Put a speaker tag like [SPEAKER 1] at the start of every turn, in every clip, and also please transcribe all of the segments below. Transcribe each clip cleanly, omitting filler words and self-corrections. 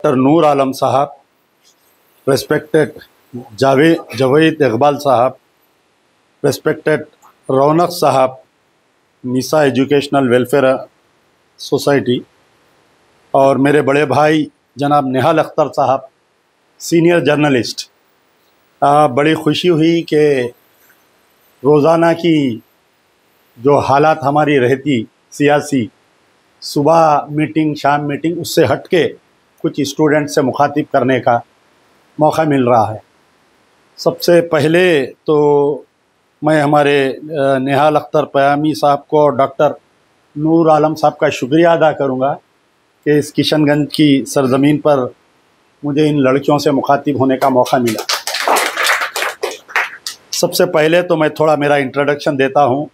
[SPEAKER 1] Doctor Noor Alam साहब, respected Javed Iqbal साहब, respected रौनक साहब, निसा एजुकेशनल वेलफेयर सोसाइटी, और मेरे बड़े भाई जनाब निहाल अख्तर साहब, सीनियर जर्नलिस्ट। बड़ी खुशी हुई कि रोज़ाना की जो हालात हमारी रहती सियासी, सुबह मीटिंग शाम मीटिंग, उससे हट के कुछ स्टूडेंट से मुखातिब करने का मौका मिल रहा है। सबसे पहले तो मैं हमारे निहाल अख्तर पयामी साहब को और डॉक्टर नूर आलम साहब का शुक्रिया अदा करूँगा कि इस किशनगंज की सरज़मीन पर मुझे इन लड़कियों से मुखातिब होने का मौका मिला। सबसे पहले तो मैं थोड़ा मेरा इंट्रोडक्शन देता हूँ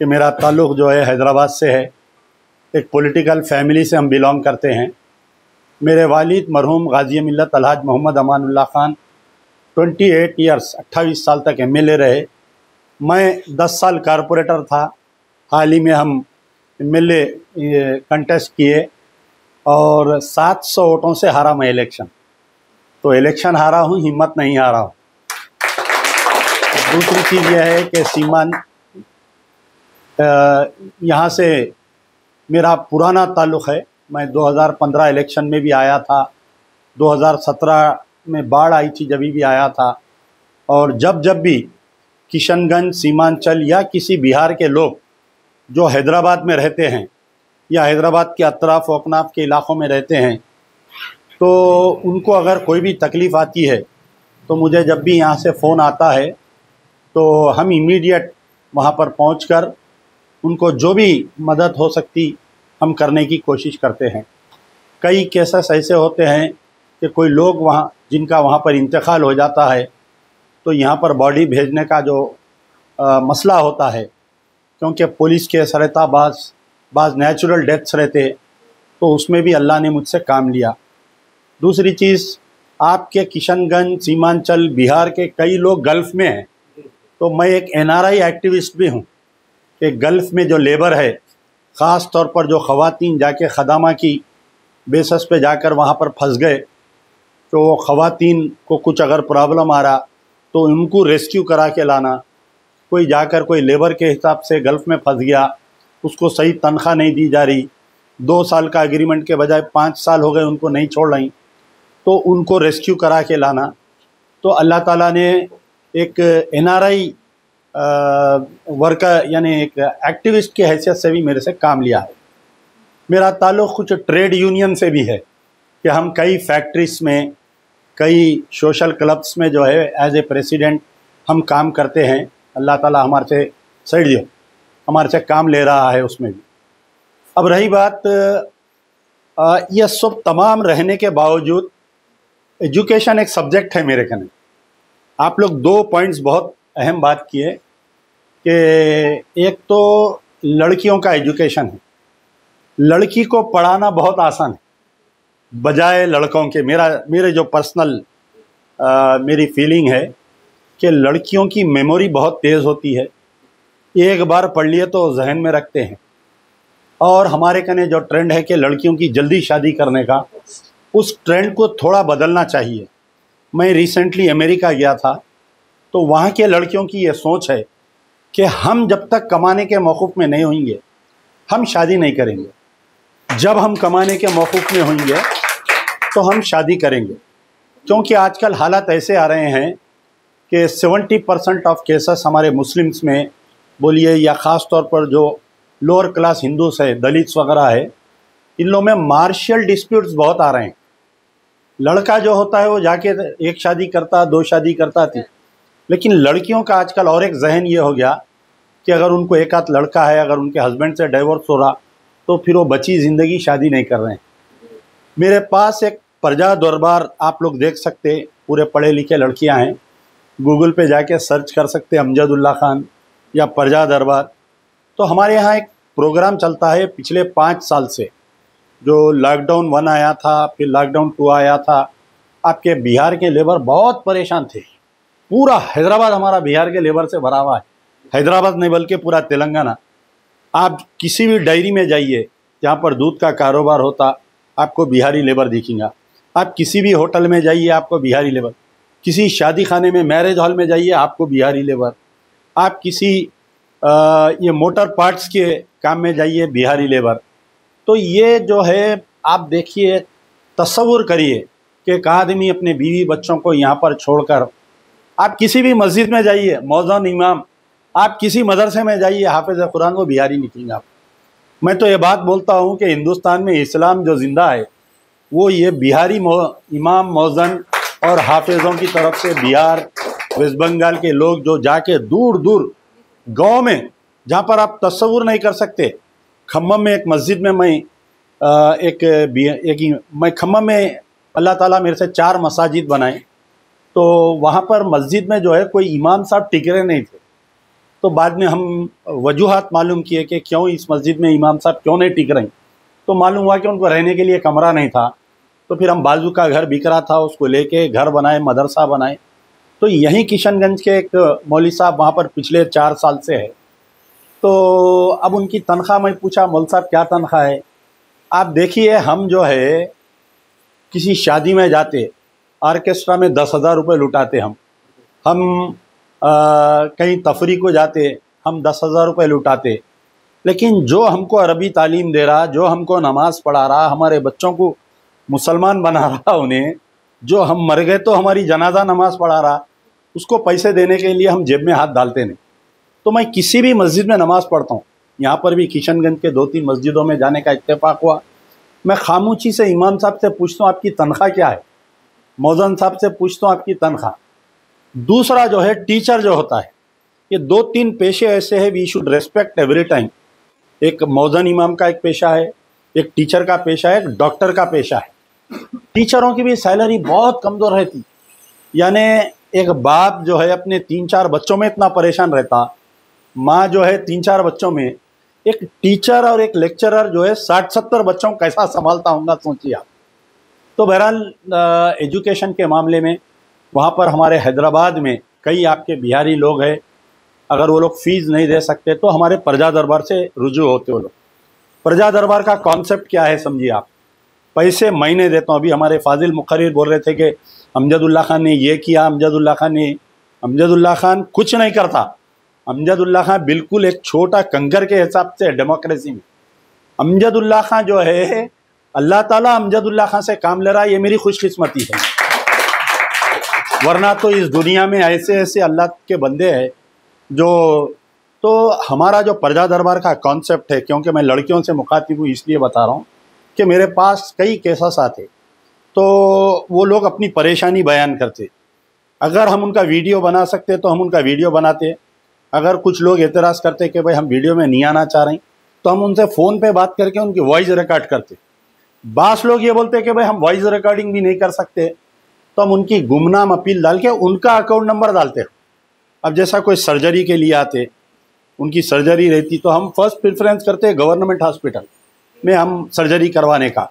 [SPEAKER 1] कि मेरा ताल्लुक़ जो है हैदराबाद से है। एक पॉलिटिकल फैमिली से हम बिलोंग करते हैं। मेरे वालिद मरहूम गाजी मिल्लत अलहाज मोहम्मद अमानुल्लाह खान 28 ईयर्स 28 साल तक एमएलए रहे। मैं 10 साल कारपोरेटर था। हाल ही में हम एमएलए कंटेस्ट किए और 700 वोटों से हारा मैं इलेक्शन। तो इलेक्शन हारा हूँ, हिम्मत नहीं हारा हूँ। दूसरी चीज़ यह है कि सीमान यहाँ से मेरा पुराना ताल्लुक़ है। मैं 2015 इलेक्शन में भी आया था, 2017 में बाढ़ आई थी जब भी आया था, और जब भी किशनगंज, सीमांचल या किसी बिहार के लोग जो हैदराबाद में रहते हैं या हैदराबाद के अतराफ़ वकनाफ के इलाक़ों में रहते हैं, तो उनको अगर कोई भी तकलीफ़ आती है तो मुझे जब भी यहाँ से फ़ोन आता है तो हम इमीडिएट वहाँ पर पहुँचकर उनको जो भी मदद हो सकती हम करने की कोशिश करते हैं। कई केसेस ऐसे होते हैं कि कोई लोग वहाँ जिनका वहाँ पर इंतकाल हो जाता है तो यहाँ पर बॉडी भेजने का जो मसला होता है, क्योंकि पुलिस केस रहता, बाज़ नेचुरल डेथ्स रहते, तो उसमें भी अल्लाह ने मुझसे काम लिया। दूसरी चीज़, आपके किशनगंज, सीमांचल, बिहार के कई लोग गल्फ़ में हैं, तो मैं एक एनआरआई एक्टिविस्ट भी हूँ कि गल्फ़ में जो लेबर है, ख़ास तौर पर जो ख़वातीन जाके ख़दामा की बेसिस पे जाकर वहाँ पर फंस गए, तो वो ख़वातीन को कुछ अगर प्रॉब्लम आ रहा तो उनको रेस्क्यू करा के लाना। कोई जाकर कोई लेबर के हिसाब से गल्फ़ में फंस गया, उसको सही तनख्वाह नहीं दी जा रही, 2 साल का एग्रीमेंट के बजाय 5 साल हो गए उनको नहीं छोड़ रही, तो उनको रेस्क्यू करा के लाना। तो अल्लाह ताला ने एक एनआरआई वर्कर यानी एक एक्टिविस्ट की हैसियत से भी मेरे से काम लिया है। मेरा ताल्लुक़ कुछ ट्रेड यूनियन से भी है कि हम कई फैक्ट्रीज़ में, कई सोशल क्लब्स में जो है एज ए प्रेसिडेंट हम काम करते हैं। अल्लाह ताला हमारे से सही दियो, हमारे से काम ले रहा है उसमें भी। अब रही बात, यह सब तमाम रहने के बावजूद एजुकेशन एक सब्जेक्ट है मेरे कने। आप लोग 2 पॉइंट्स बहुत अहम बात किए कि एक तो लड़कियों का एजुकेशन है। लड़की को पढ़ाना बहुत आसान है बजाय लड़कों के। मेरे जो पर्सनल मेरी फीलिंग है कि लड़कियों की मेमोरी बहुत तेज़ होती है, एक बार पढ़ लिए तो जहन में रखते हैं। और हमारे कने जो ट्रेंड है कि लड़कियों की जल्दी शादी करने का, उस ट्रेंड को थोड़ा बदलना चाहिए। मैं रिसेंटली अमेरिका गया था, तो वहाँ के लड़कियों की ये सोच है कि हम जब तक कमाने के मौक़ूफ़ में नहीं होंगे हम शादी नहीं करेंगे, जब हम कमाने के मौक़ूफ़ में होंगे तो हम शादी करेंगे। क्योंकि आजकल हालात ऐसे आ रहे हैं कि 70% ऑफ केसेस हमारे मुस्लिम्स में बोलिए, या ख़ास तौर पर जो लोअर क्लास हिंदूस है, दलित्स वगैरह है, इन लोगों में मार्शियल डिस्प्यूट्स बहुत आ रहे हैं। लड़का जो होता है वो जाके एक शादी करता, 2 शादी करता थी, लेकिन लड़कियों का आजकल और एक जहन ये हो गया कि अगर उनको एक आध लड़का है, अगर उनके हस्बैंड से डाइवोर्स हो रहा तो फिर वो बची ज़िंदगी शादी नहीं कर रहे हैं। मेरे पास एक प्रजा दरबार आप लोग देख सकते, पूरे पढ़े लिखे लड़कियां हैं, गूगल पे जाके सर्च कर सकते अमजदुल्ला खान या प्रजा दरबार। तो हमारे यहाँ एक प्रोग्राम चलता है पिछले 5 साल से, जो लॉकडाउन 1 आया था, फिर लॉकडाउन 2 आया था। आपके बिहार के लेबर बहुत परेशान थे। पूरा हैदराबाद हमारा बिहार के लेबर से भरा हुआ है। हैदराबाद नहीं बल्कि पूरा तेलंगाना। आप किसी भी डायरी में जाइए जहाँ पर दूध का कारोबार होता, आपको बिहारी लेबर दिखेगा। आप किसी भी होटल में जाइए आपको बिहारी लेबर, किसी शादी खाने में मैरिज हॉल में जाइए आपको बिहारी लेबर, आप किसी ये मोटर पार्ट्स के काम में जाइए बिहारी लेबर। तो ये जो है आप देखिए, तसव्वुर करिए कि एक आदमी अपने बीवी बच्चों को यहाँ पर छोड़कर, आप किसी भी मस्जिद में जाइए मौज़न इमाम, आप किसी मदरसे में जाइए हाफिज़ कुरान, वो बिहारी निकलेंगे आप। मैं तो ये बात बोलता हूँ कि हिंदुस्तान में इस्लाम जो ज़िंदा है वो ये बिहारी इमाम, मौज़न और हाफिज़ों की तरफ से बिहार, वेस्ट बंगाल के लोग जो जाके दूर दूर गांव में, जहाँ पर आप तस्वुर नहीं कर सकते। खम्मम में एक मस्जिद में मैं खम्मम में अल्लाह ताला मेरे से 4 मसाजिद बनाए, तो वहाँ पर मस्जिद में जो है कोई इमाम साहब टिकरे नहीं थे। तो बाद में हम वजूहात मालूम किए कि क्यों इस मस्जिद में इमाम साहब क्यों नहीं टिक रहे, तो मालूम हुआ कि उनको रहने के लिए कमरा नहीं था। तो फिर हम बाजू का घर बिक रहा था, उसको लेके घर बनाए, मदरसा बनाए। तो यहीं किशनगंज के एक मौलवी साहब वहाँ पर पिछले 4 साल से है। तो अब उनकी तनख्वाह, मैं पूछा मौलवी साहब क्या तनख्वाह है? आप देखिए, हम जो है किसी शादी में जाते, आर्केस्ट्रा में 10,000 रुपये लुटाते, हम कहीं तफरी को जाते हम 10,000 रुपये लुटाते। लेकिन जो हमको अरबी तालीम दे रहा, जो हमको नमाज़ पढ़ा रहा, हमारे बच्चों को मुसलमान बना रहा, उन्हें जो हम मर गए तो हमारी जनाजा नमाज़ पढ़ा रहा, उसको पैसे देने के लिए हम जेब में हाथ डालते नहीं। तो मैं किसी भी मस्जिद में नमाज़ पढ़ता हूँ, यहाँ पर भी किशनगंज के 2-3 मस्जिदों में जाने का इत्तेफाक हुआ। मैं खामोशी से इमाम साहब से पूछता हूँ आपकी तनख्वाह क्या है, मौज़न साहब से पूछता हूँ आपकी तनख्वाह। दूसरा जो है टीचर जो होता है, ये 2-3 पेशे ऐसे हैं we should respect every time. एक मौज़न इमाम का एक पेशा है, एक टीचर का पेशा है, एक डॉक्टर का पेशा है। टीचरों की भी सैलरी बहुत कमज़ोर रहती, यानी एक बाप जो है अपने 3-4 बच्चों में इतना परेशान रहता, माँ जो है 3-4 बच्चों में, एक टीचर और एक लेक्चरर जो है 60-70 बच्चों को कैसा संभालता होगा, सोचिए आप। तो बहरहाल एजुकेशन के मामले में वहाँ पर हमारे हैदराबाद में कई आपके बिहारी लोग हैं, अगर वो लोग फ़ीस नहीं दे सकते तो हमारे प्रजा दरबार से रुजू होते वो लोग। प्रजा दरबार का कॉन्सेप्ट क्या है समझिए आप, पैसे महीने देता हूँ। अभी हमारे फाजिल मुखर्रिर बोल रहे थे कि अमजदुल्ला खान ने ये किया, अमजदुल्ला खान कुछ नहीं करता। अमजदुल्ला खान बिल्कुल एक छोटा कंकर के हिसाब से डेमोक्रेसी में। अमजदुल्ला खान जो है, अल्लाह ताला अमजदुल्ला खान से काम ले रहा है, ये मेरी खुशकिस्मती है। वरना तो इस दुनिया में ऐसे ऐसे अल्लाह के बंदे हैं जो, तो हमारा जो प्रजा दरबार का कॉन्सेप्ट है, क्योंकि मैं लड़कियों से मुखातिब हूँ इसलिए बता रहा हूँ कि मेरे पास कई केसेस आते, तो वो लोग अपनी परेशानी बयान करते। अगर हम उनका वीडियो बना सकते तो हम उनका वीडियो बनाते। अगर कुछ लोग एतराज़ करते कि भाई हम वीडियो में नहीं आना चाह रहे हैं, तो हम उनसे फ़ोन पे बात करके उनकी वॉइस रिकॉर्ड करते। बास लोग ये बोलते कि भाई हम वॉइस रिकॉर्डिंग भी नहीं कर सकते, तो हम उनकी गुमनाम अपील डाल के उनका अकाउंट नंबर डालते। अब जैसा कोई सर्जरी के लिए आते, उनकी सर्जरी रहती, तो हम फर्स्ट प्रेफरेंस करते गवर्नमेंट हॉस्पिटल में हम सर्जरी करवाने का,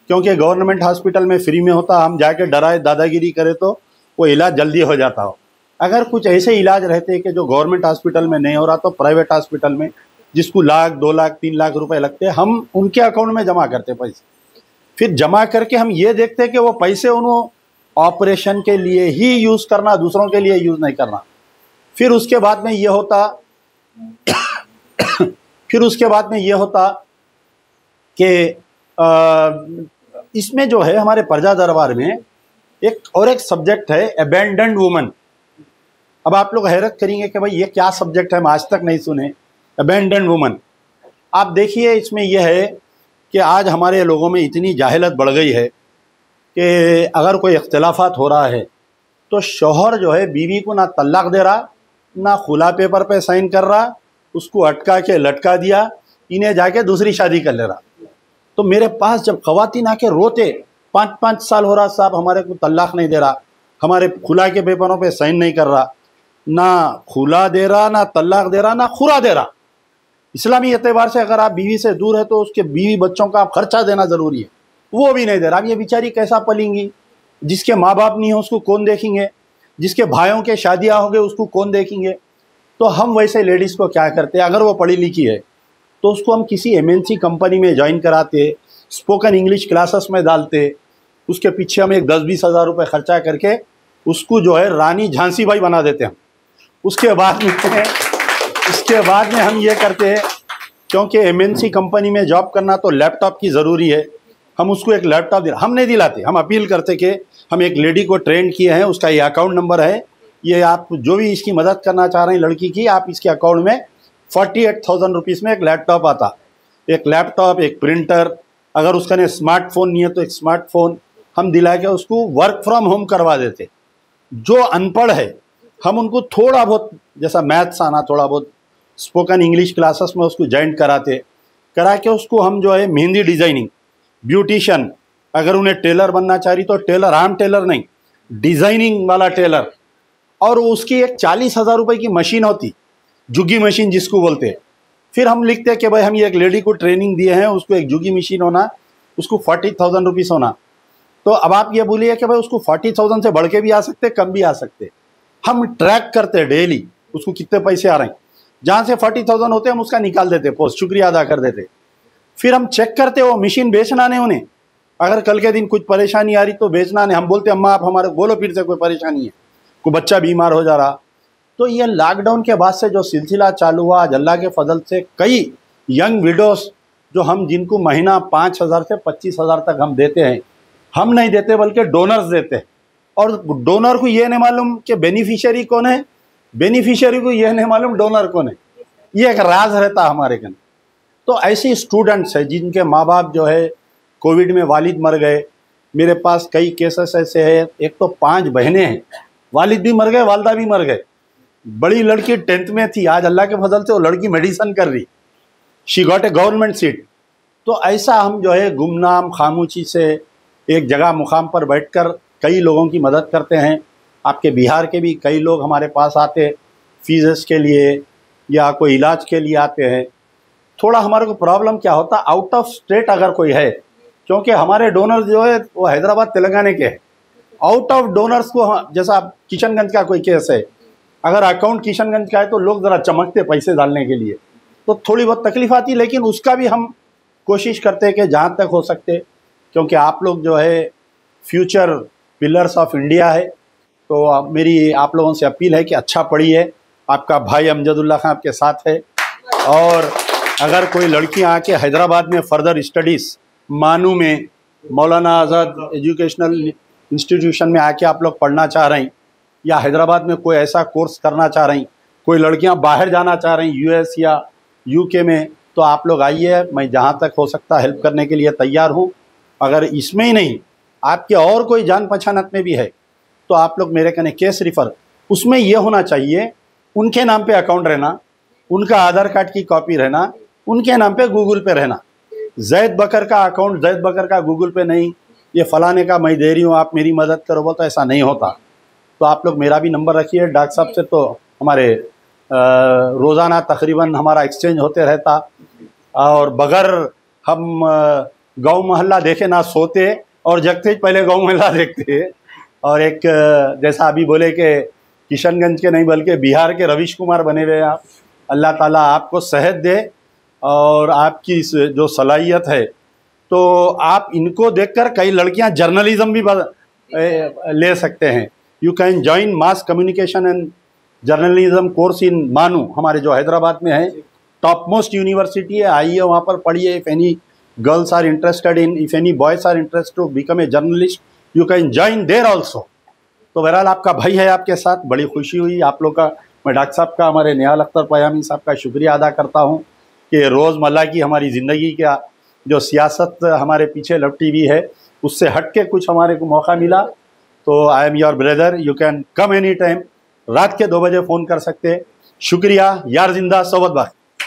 [SPEAKER 1] क्योंकि गवर्नमेंट हॉस्पिटल में फ्री में होता। हम जाके डराए दादागिरी करें तो वो इलाज जल्दी हो जाता हो। अगर कुछ ऐसे इलाज रहते कि जो गवर्नमेंट हॉस्पिटल में नहीं हो रहा, तो प्राइवेट हॉस्पिटल में जिसको 1 लाख 2 लाख 3 लाख रुपए लगते, हम उनके अकाउंट में जमा करते पैसे। फिर जमा करके हम ये देखते कि वो पैसे उन्होंने ऑपरेशन के लिए ही यूज़ करना, दूसरों के लिए यूज़ नहीं करना। फिर उसके बाद में ये होता कि इसमें जो है हमारे प्रजा दरबार में एक सब्जेक्ट है अबैंडन्ड वुमन। अब आप लोग हैरत करेंगे कि भाई ये क्या सब्जेक्ट है, हम आज तक नहीं सुने। अबैंडन्ड वुमन, आप देखिए इसमें यह है कि आज हमारे लोगों में इतनी जाहिलत बढ़ गई है कि अगर कोई इख्तिलाफात हो रहा है तो शौहर जो है बीवी को ना तलाक दे रहा, ना खुला पेपर पे साइन कर रहा, उसको अटका के लटका दिया, इन्हें जाके दूसरी शादी कर ले रहा। तो मेरे पास जब ख़वातीन आके रोते, 5-5 साल हो रहा साहब हमारे को तलाक नहीं दे रहा, हमारे खुला के पेपरों पे साइन नहीं कर रहा, ना खुला दे रहा, ना तलाक दे रहा, ना खुरा दे रहा। इस्लामी एतबार से अगर आप बीवी से दूर है तो उसके बीवी बच्चों का आप खर्चा देना ज़रूरी है, वो भी नहीं दे रहा। अब ये बेचारी कैसा पलेंगी? जिसके माँ बाप नहीं हो उसको कौन देखेंगे? जिसके भाइयों के शादियाँ हो गए उसको कौन देखेंगे? तो हम वैसे लेडीज़ को क्या करते हैं, अगर वो पढ़ी लिखी है तो उसको हम किसी MNC कंपनी में ज्वाइन कराते, स्पोकन इंग्लिश क्लासेस में डालते, उसके पीछे हम एक 10-20 हज़ार रुपये खर्चा करके उसको जो है रानी झांसी बाई बना देते हैं। उसके बाद में हम ये करते हैं, क्योंकि MNC कंपनी में जॉब करना तो लैपटॉप की ज़रूरी है, हम उसको एक लैपटॉप हम नहीं दिलाते, हम अपील करते कि हम एक लेडी को ट्रेन किए हैं, उसका ये अकाउंट नंबर है, ये आप जो भी इसकी मदद करना चाह रहे हैं लड़की की, आप इसके अकाउंट में 48,000 रुपीज़ में एक लैपटॉप आता, एक लैपटॉप, एक प्रिंटर, अगर उसका ने स्मार्टफोन नहीं है तो एक स्मार्टफोन हम दिला के उसको वर्क फ्रॉम होम करवा देते। जो अनपढ़ है हम उनको थोड़ा बहुत, जैसा मैथ्स आना, थोड़ा बहुत स्पोकन इंग्लिश क्लासेस में उसको ज्वाइन करा के उसको हम जो है मेहंदी डिज़ाइनिंग, ब्यूटिशियन, अगर उन्हें टेलर बनना चाह रही तो टेलर, आम टेलर नहीं, डिज़ाइनिंग वाला टेलर, और उसकी एक 40,000 रुपये की मशीन होती, जुग्गी मशीन जिसको बोलते हैं। फिर हम लिखते हैं कि भाई हम ये एक लेडी को ट्रेनिंग दिए हैं, उसको एक जुग्गी मशीन होना, उसको 40,000 रुपीज़ होना। तो अब आप ये बोलिए कि भाई उसको 40,000 से बढ़ के भी आ सकते, कम भी आ सकते। हम ट्रैक करते हैं डेली उसको कितने पैसे आ रहे हैं, जहाँ से 40,000 होते हम उसका निकाल देते, पोस्ट शुक्रिया अदा कर देते। फिर हम चेक करते, वो मशीन बेचना नहीं उन्हें, अगर कल के दिन कुछ परेशानी आ रही तो बेचना नहीं, हम बोलते अम्मा आप हमारे बोलो फिर से कोई परेशानी है, कोई बच्चा बीमार हो जा रहा। तो ये लॉकडाउन के बाद से जो सिलसिला चालू हुआ, आज अल्लाह के फजल से कई यंग विडोज़ जो हम जिनको महीना 5,000 से 25,000 तक हम देते हैं, हम नहीं देते बल्कि डोनर्स देते हैं। और डोनर को ये नहीं मालूम कि बेनिफिशियरी कौन है, बेनिफिशियरी को ये नहीं मालूम डोनर कौन है, ये एक राज रहता हमारे कन। तो ऐसे स्टूडेंट्स हैं जिनके माँ बाप जो है कोविड में वालिद मर गए, मेरे पास कई केसेस ऐसे हैं। एक तो 5 बहनें हैं, वालिद भी मर गए, वालदा भी मर गए। बड़ी लड़की 10th में थी, आज अल्लाह के फजल से वो लड़की मेडिसिन कर रही, she got a government seat. तो ऐसा हम जो है गुमनाम खामोशी से एक जगह मुकाम पर बैठकर कई लोगों की मदद करते हैं। आपके बिहार के भी कई लोग हमारे पास आते फीस के लिए या कोई इलाज के लिए आते हैं। थोड़ा हमारे को प्रॉब्लम क्या होता, आउट ऑफ स्टेट अगर कोई है, क्योंकि हमारे डोनर जो है वो हैदराबाद तेलंगाना के हैं। आउट ऑफ डोनर्स को, जैसा किशनगंज का कोई केस है, अगर अकाउंट किशनगंज का है तो लोग ज़रा चमकते पैसे डालने के लिए, तो थोड़ी बहुत तकलीफ आती, लेकिन उसका भी हम कोशिश करते हैं कि जहाँ तक हो सकते, क्योंकि आप लोग जो है फ्यूचर पिलर्स ऑफ इंडिया है। तो मेरी आप लोगों से अपील है कि अच्छा पढ़िए, आपका भाई अमजदुल्ला खान आपके साथ है। और अगर कोई लड़कियाँ आके हैदराबाद में फ़र्दर स्टडीज़, मानू में, मौलाना आज़ाद एजुकेशनल इंस्टीट्यूशन में आके आप लोग पढ़ना चाह रहे हैं, या हैदराबाद में कोई ऐसा कोर्स करना चाह रही, कोई लड़कियां बाहर जाना चाह रही US या UK में, तो आप लोग आइए, मैं जहां तक हो सकता हेल्प करने के लिए तैयार हूं। अगर इसमें ही नहीं, आपके और कोई जान पहचान में भी है तो आप लोग मेरे कने केस रिफ़र, उसमें यह होना चाहिए उनके नाम पे अकाउंट रहना, उनका आधार कार्ड की कॉपी रहना, उनके नाम पे गूगल पे रहना। जैद बकर का अकाउंट जैद बकर का गूगल पे नहीं, ये फ़लाने का मैं दे रही हूँ आप मेरी मदद करो, वो तो ऐसा नहीं होता। तो आप लोग मेरा भी नंबर रखिए, डॉक्टर साहब से तो हमारे रोज़ाना तकरीबन हमारा एक्सचेंज होते रहता, और बगैर हम गांव मोहल्ला देखे ना सोते, और जगते ही पहले गांव मोहल्ला देखते। और एक जैसा अभी बोले कि किशनगंज के नहीं बल्कि बिहार के रवीश कुमार बने हुए आप, अल्लाह ताला आपको सेहत दे, और आपकी जो सलाहियत है, तो आप इनको देखकर कई लड़कियां जर्नलिज्म भी ले सकते हैं। You can join mass communication and journalism course in मानू, हमारे जो हैदराबाद में है, टॉप मोस्ट यूनिवर्सिटी है, आइए वहाँ पर पढ़िए। If any girls are interested in, if any boys are interested to become a journalist, you can join there also. तो बहरहाल आपका भाई है आपके साथ, बड़ी खुशी हुई आप लोग का। मैं डॉक्टर साहब का, हमारे निहाल अख्तर पयामी साहब का शुक्रिया अदा करता हूँ कि रोज़मर्रा की हमारी ज़िंदगी का जो सियासत हमारे पीछे लपटी हुई है, उससे हट के कुछ हमारे को मौका मिला। तो I am your brother, you can come any time, रात के 2 बजे फ़ोन कर सकते। शुक्रिया, यार जिंदा सोबत बात।